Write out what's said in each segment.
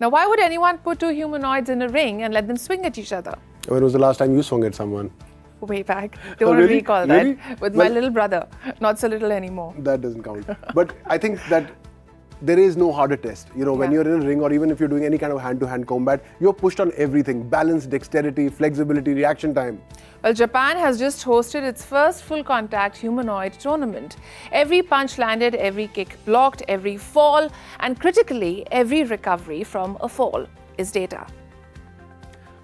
Now, why would anyone put two humanoids in a ring and let them swing at each other? When was the last time you swung at someone? Way back. Don't want to really? recall Really? that. With my little brother. Not so little anymore. That doesn't count. But I think that there is no harder test. You know, when you're in a ring or even if you're doing any kind of hand-to-hand combat, you're pushed on everything. Balance, dexterity, flexibility, reaction time. Well, Japan has just hosted its first full-contact humanoid tournament. Every punch landed, every kick blocked, every fall, and critically, every recovery from a fall is data.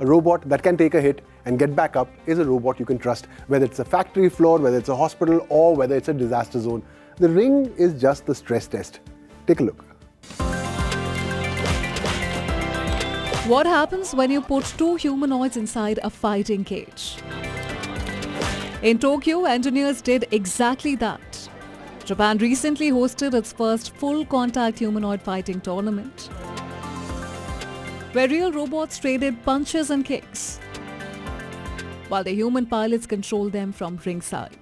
A robot that can take a hit and get back up is a robot you can trust, whether it's a factory floor, whether it's a hospital, or whether it's a disaster zone. The ring is just the stress test. Take a look. What happens when you put two humanoids inside a fighting cage? In Tokyo, engineers did exactly that. Japan recently hosted its first full-contact humanoid fighting tournament, where real robots traded punches and kicks, while the human pilots controlled them from ringside.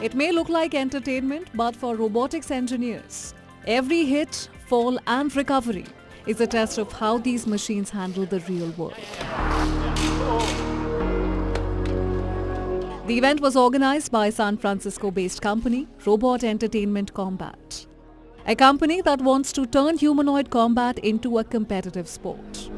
It may look like entertainment, but for robotics engineers, every hit, fall and recovery is a test of how these machines handle the real world. The event was organized by San Francisco-based company Robot Entertainment Combat, a company that wants to turn humanoid combat into a competitive sport.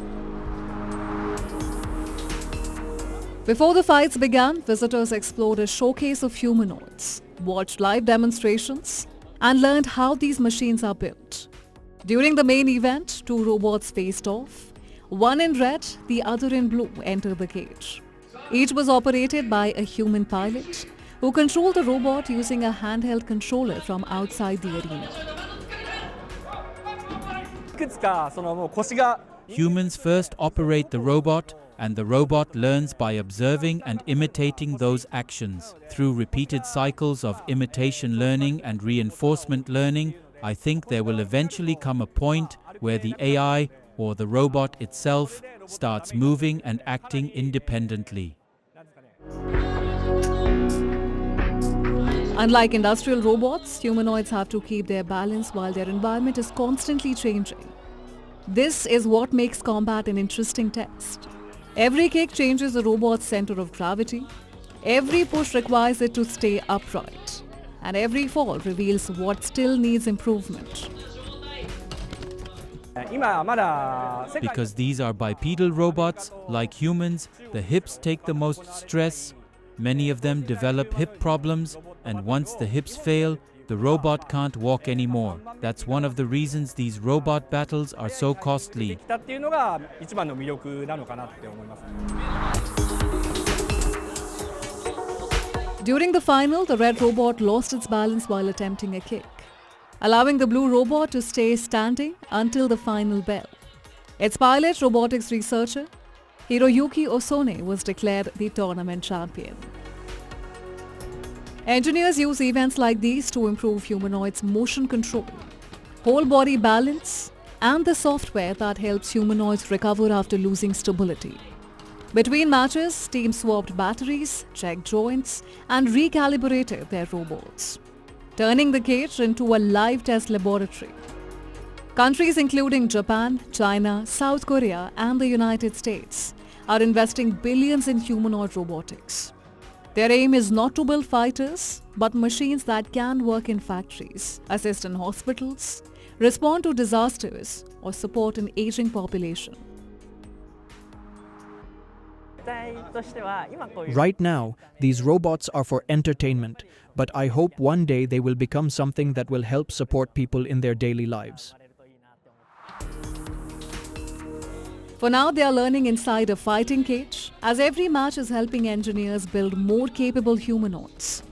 Before the fights began, visitors explored a showcase of humanoids, watched live demonstrations, and learned how these machines are built. During the main event, two robots faced off. One in red, the other in blue entered the cage. Each was operated by a human pilot who controlled the robot using a handheld controller from outside the arena. Humans first operate the robot, and the robot learns by observing and imitating those actions. Through repeated cycles of imitation learning and reinforcement learning, I think there will eventually come a point where the AI or the robot itself starts moving and acting independently. Unlike industrial robots, humanoids have to keep their balance while their environment is constantly changing. This is what makes combat an interesting test. Every kick changes the robot's center of gravity, every push requires it to stay upright, and every fall reveals what still needs improvement. Because these are bipedal robots, like humans, the hips take the most stress. Many of them develop hip problems, and once the hips fail, the robot can't walk anymore. That's one of the reasons these robot battles are so costly. During the final, the red robot lost its balance while attempting a kick, allowing the blue robot to stay standing until the final bell. Its pilot, robotics researcher Hiroyuki Osone, was declared the tournament champion. Engineers use events like these to improve humanoids' motion control, whole body balance, and the software that helps humanoids recover after losing stability. Between matches, teams swapped batteries, checked joints, and recalibrated their robots, turning the cage into a live test laboratory. Countries including Japan, China, South Korea, and the United States are investing billions in humanoid robotics. Their aim is not to build fighters, but machines that can work in factories, assist in hospitals, respond to disasters, or support an aging population. Right now, these robots are for entertainment, but I hope one day they will become something that will help support people in their daily lives. For now, they are learning inside a fighting cage, as every match is helping engineers build more capable humanoids.